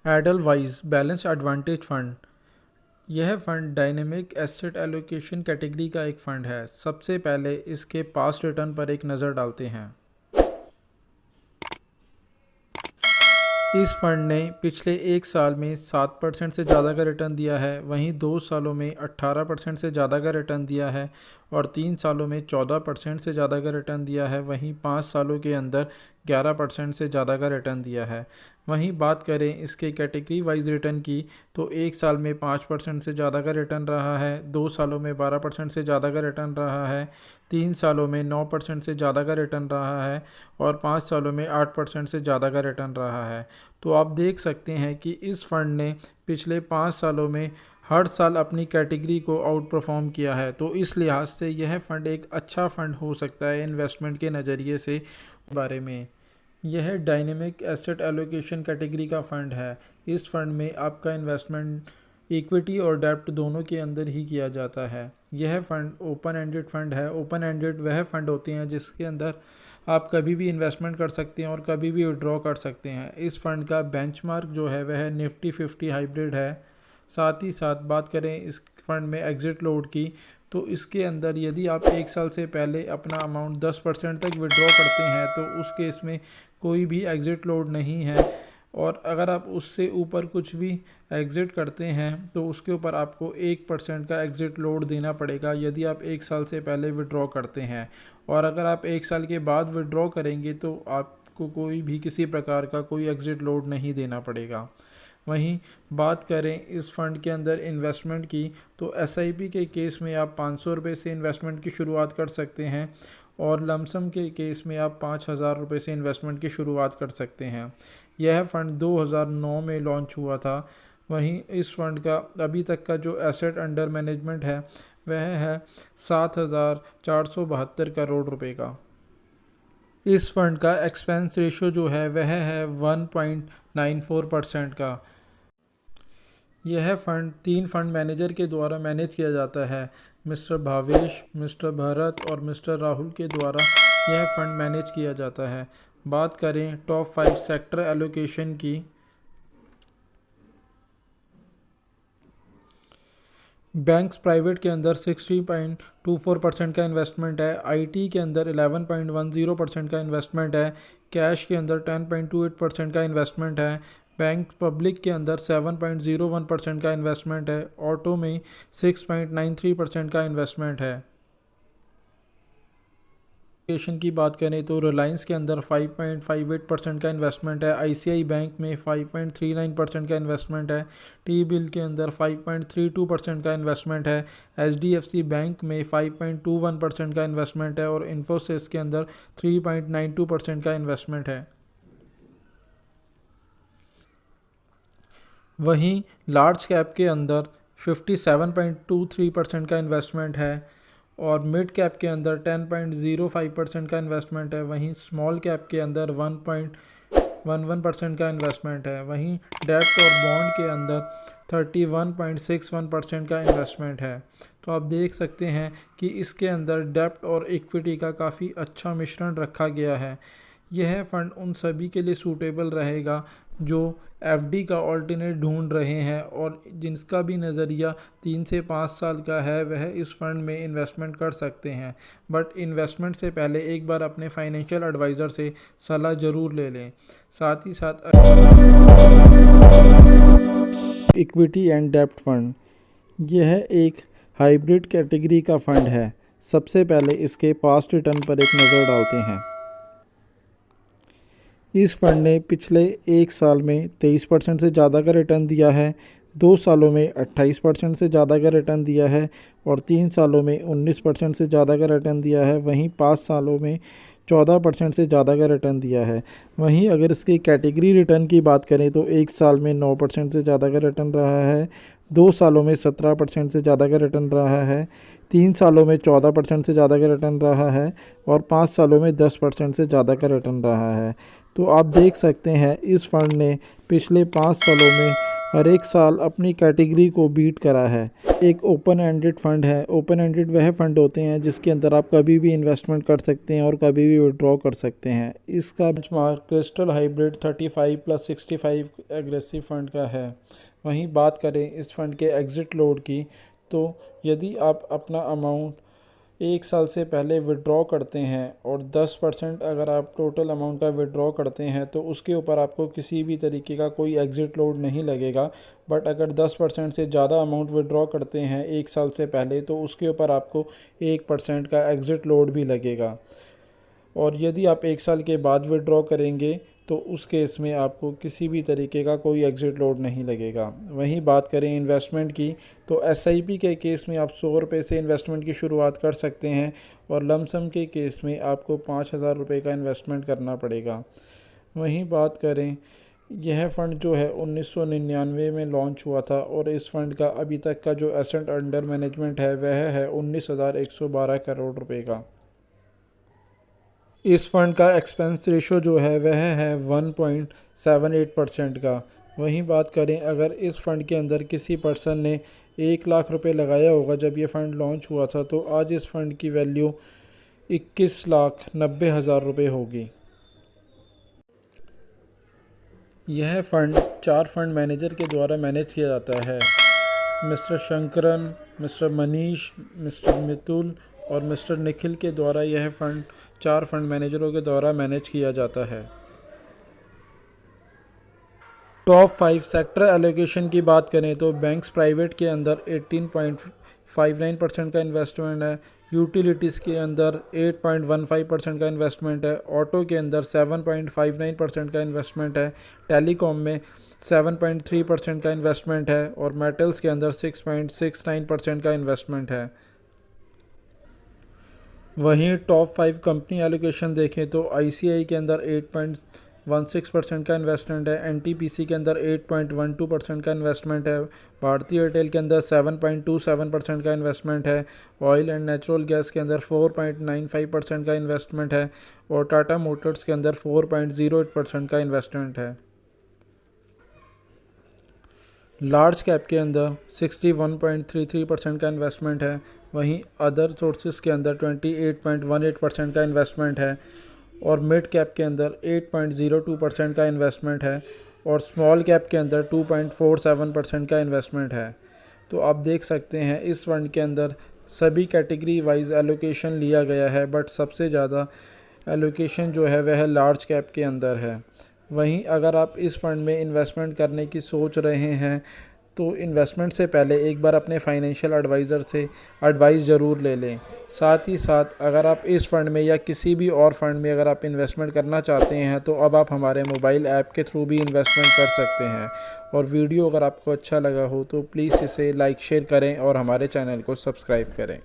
Edelweiss balanced advantage fund. यह fund dynamic asset allocation category का एक फ़ंड है। सबसे पहले इसके पास्ट रिटर्न पर एक नज़र डालते हैं। इस फंड ने पिछले एक साल में 7% से ज़्यादा का रिटर्न दिया है, वहीं 2 सालों में 18% से ज़्यादा का रिटर्न दिया है और 3 सालों में 14% से ज़्यादा का रिटर्न दिया है। वहीं 5 सालों के अंदर 11% से ज़्यादा का रिटर्न दिया है। वहीं बात करें इसके कैटेगरी वाइज रिटर्न की तो एक साल में 5% से ज़्यादा का रिटर्न रहा है, 2 सालों में 12% से ज़्यादा का रिटर्न रहा है, 3 सालों में 9% से ज़्यादा का रिटर्न रहा है और 5 सालों में 8% से ज़्यादा का रिटर्न रहा है। तो आप देख सकते हैं कि इस फंड ने पिछले 5 सालों में हर साल अपनी कैटेगरी को आउट परफॉर्म किया है। तो इस लिहाज से यह फ़ंड एक अच्छा फ़ंड हो सकता है इन्वेस्टमेंट के नज़रिए से। बारे में यह डायनेमिक एसेट एलोकेशन कैटेगरी का फ़ंड है। इस फंड में आपका इन्वेस्टमेंट इक्विटी और डेब्ट दोनों के अंदर ही किया जाता है। यह फ़ंड ओपन एंडेड फ़ंड है। ओपन एंडेड वह फ़ंड होते हैं जिसके अंदर आप कभी भी इन्वेस्टमेंट कर सकते हैं और कभी भी विड्रॉ कर सकते हैं। इस फंड का बेंचमार्क जो है वह निफ्टी 50 हाइब्रिड है। साथ ही साथ बात करें इस फंड में एग्ज़िट लोड की तो इसके अंदर यदि आप एक साल से पहले अपना अमाउंट 10% तक विड्रॉ करते हैं तो उस केस में कोई भी एग्ज़िट लोड नहीं है, और अगर आप उससे ऊपर कुछ भी एग्ज़िट करते हैं तो उसके ऊपर आपको 1% का एग्ज़िट लोड देना पड़ेगा यदि आप एक साल से पहले विड्रॉ करते हैं। और अगर आप एक साल के बाद विड्रॉ करेंगे तो आपको कोई भी किसी प्रकार का कोई एग्ज़िट लोड नहीं देना पड़ेगा। वहीं बात करें इस फंड के अंदर इन्वेस्टमेंट की तो एसआईपी के केस में आप 500 रुपये से इन्वेस्टमेंट की शुरुआत कर सकते हैं और लमसम के केस में आप 5000 रुपये से इन्वेस्टमेंट की शुरुआत कर सकते हैं। यह फ़ंड 2009 में लॉन्च हुआ था। वहीं इस फंड का अभी तक का जो एसेट अंडर मैनेजमेंट है वह है 7472 करोड़ रुपए का। इस फंड का एक्सपेंस रेशो जो है वह है 1.94% का। यह फ़ंड 3 फंड मैनेजर के द्वारा मैनेज किया जाता है। मिस्टर भावेश, मिस्टर भरत और मिस्टर राहुल के द्वारा यह फ़ंड मैनेज किया जाता है। बात करें टॉप 5 सेक्टर एलोकेशन की, बैंक्स प्राइवेट के अंदर 60.24% का इन्वेस्टमेंट है, आईटी के अंदर 11.10% का इन्वेस्टमेंट है, कैश के अंदर 10.28% का इन्वेस्टमेंट है, बैंक पब्लिक के अंदर 7.01% का इन्वेस्टमेंट है, ऑटो में 6.93% का इन्वेस्टमेंट है। एलोकेशन की बात करें तो रिलायंस के अंदर 5.58% का इन्वेस्टमेंट है, आईसीआई बैंक में 5.39% का इन्वेस्टमेंट है, टी बिल के अंदर 5.32% का इन्वेस्टमेंट है, एचडीएफसी बैंक में 5.21% का इन्वेस्टमेंट है और इन्फोसिस के अंदर 3.92% का इन्वेस्टमेंट है। वहीं लार्ज कैप के अंदर 57.23% का इन्वेस्टमेंट है और मिड कैप के अंदर 10.05% का इन्वेस्टमेंट है। वहीं स्मॉल कैप के अंदर 1.11% का इन्वेस्टमेंट है। वहीं डेब्ट और बॉन्ड के अंदर 31.61% का इन्वेस्टमेंट है। तो आप देख सकते हैं कि इसके अंदर डेब्ट और इक्विटी का काफ़ी अच्छा मिश्रण रखा गया है। यह फ़ंड उन सभी के लिए सूटेबल रहेगा जो एफडी का ऑल्टरनेट ढूंढ रहे हैं और जिनका भी नज़रिया 3 से 5 साल का है वह इस फंड में इन्वेस्टमेंट कर सकते हैं। बट इन्वेस्टमेंट से पहले एक बार अपने फाइनेंशियल एडवाइज़र से सलाह ज़रूर ले लें। साथ ही साथ इक्विटी एंड डेब्ट फंड, यह एक हाइब्रिड कैटेगरी का फंड है। सबसे पहले इसके पास्ट रिटर्न पर एक नज़र डालते हैं। इस फंड ने पिछले एक साल में 23% से ज़्यादा का रिटर्न दिया है, 2 सालों में 28% से ज़्यादा का रिटर्न दिया है और 3 सालों में 19% से ज़्यादा का रिटर्न दिया है। वहीं 5 सालों में 14% से ज़्यादा का रिटर्न दिया है। वहीं अगर इसकी कैटेगरी रिटर्न की बात करें तो एक साल में 9% से ज़्यादा का रिटर्न रहा है, 2 सालों में 17% से ज़्यादा का रिटर्न रहा है, 3 सालों में 14% से ज़्यादा का रिटर्न रहा है और 5 सालों में 10% से ज़्यादा का रिटर्न रहा है। तो आप देख सकते हैं इस फंड ने पिछले 5 सालों में हर एक साल अपनी कैटेगरी को बीट करा है। एक ओपन एंडेड फंड है। ओपन एंडेड वह फंड होते हैं जिसके अंदर आप कभी भी इन्वेस्टमेंट कर सकते हैं और कभी भी विड्रॉ कर सकते हैं। इसका benchmark crystal hybrid 35+65 aggressive fund का है। वहीं बात करें इस फंड के एग्ज़िट लोड की, तो यदि आप अपना अमाउंट 1 साल से पहले विड्रॉ करते हैं और 10% अगर आप टोटल अमाउंट का विड्रॉ करते हैं तो उसके ऊपर आपको किसी भी तरीके का कोई एग्ज़िट लोड नहीं लगेगा। बट अगर 10% से ज़्यादा अमाउंट विड्रॉ करते हैं 1 साल से पहले तो उसके ऊपर आपको 1% का एग्ज़िट लोड भी लगेगा। और यदि आप 1 साल के बाद विड्रॉ करेंगे तो उस केस में आपको किसी भी तरीके का कोई एग्ज़िट लोड नहीं लगेगा। वहीं बात करें इन्वेस्टमेंट की, तो एसआईपी के केस में आप 100 रुपये से इन्वेस्टमेंट की शुरुआत कर सकते हैं और लमसम के केस में आपको 5,000 रुपये का इन्वेस्टमेंट करना पड़ेगा। वहीं बात करें, यह फ़ंड जो है 1999 में लॉन्च हुआ था और इस फ़ंड का अभी तक का जो एसेट अंडर मैनेजमेंट है वह है 19,112 करोड़ रुपये का। इस फंड का एक्सपेंस रेशो जो है वह है 1.78% का। वहीं बात करें, अगर इस फ़ंड के अंदर किसी पर्सन ने 1 लाख रुपए लगाया होगा जब ये फ़ंड लॉन्च हुआ था, तो आज इस फ़ंड की वैल्यू 21,90,000 रुपये होगी। यह फ़ंड 4 फंड मैनेजर के द्वारा मैनेज किया जाता है। Mister Shankaran, mister Manish, mister Mitul और मिस्टर निखिल के द्वारा यह फ़ंड 4 फंड मैनेजरों के द्वारा मैनेज किया जाता है। टॉप 5 सेक्टर एलोकेशन की बात करें तो बैंक्स प्राइवेट के अंदर 18.59% का इन्वेस्टमेंट है, यूटिलिटीज़ के अंदर 8.15% का इन्वेस्टमेंट है, ऑटो के अंदर 7.59% का इन्वेस्टमेंट है, टेलीकॉम में 7.3% का इन्वेस्टमेंट है और मेटल्स के अंदर 6.69% का इन्वेस्टमेंट है। वहीं टॉप 5 कंपनी एलोकेशन देखें तो आईसीआई के अंदर 8.16% का इन्वेस्टमेंट है, एनटीपीसी के अंदर 8.12% का इन्वेस्टमेंट है, भारतीय एयरटेल के अंदर 7.27% का इन्वेस्टमेंट है, ऑयल एंड नेचुरल गैस के अंदर 4.95% का इन्वेस्टमेंट है और टाटा मोटर्स के अंदर 4.08% का इन्वेस्टमेंट है। लार्ज कैप के अंदर 61.33% का इन्वेस्टमेंट है, वहीं अदर सोर्सेज के अंदर 28.18% का इन्वेस्टमेंट है और मिड कैप के अंदर 8.02% का इन्वेस्टमेंट है और स्मॉल कैप के अंदर 2.47% का इन्वेस्टमेंट है। तो आप देख सकते हैं इस फंड के अंदर सभी कैटेगरी वाइज एलोकेशन लिया गया है, बट सबसे ज़्यादा एलोकेशन जो है वह लार्ज कैप के अंदर है। वहीं अगर आप इस फ़ंड में इन्वेस्टमेंट करने की सोच रहे हैं तो इन्वेस्टमेंट से पहले एक बार अपने फाइनेंशियल एडवाइज़र से एडवाइस ज़रूर ले लें। साथ ही साथ अगर आप इस फ़ंड में या किसी भी और फंड में अगर आप इन्वेस्टमेंट करना चाहते हैं तो अब आप हमारे मोबाइल ऐप के थ्रू भी इन्वेस्टमेंट कर सकते हैं। और वीडियो अगर आपको अच्छा लगा हो तो प्लीज़ इसे लाइक शेयर करें और हमारे चैनल को सब्सक्राइब करें।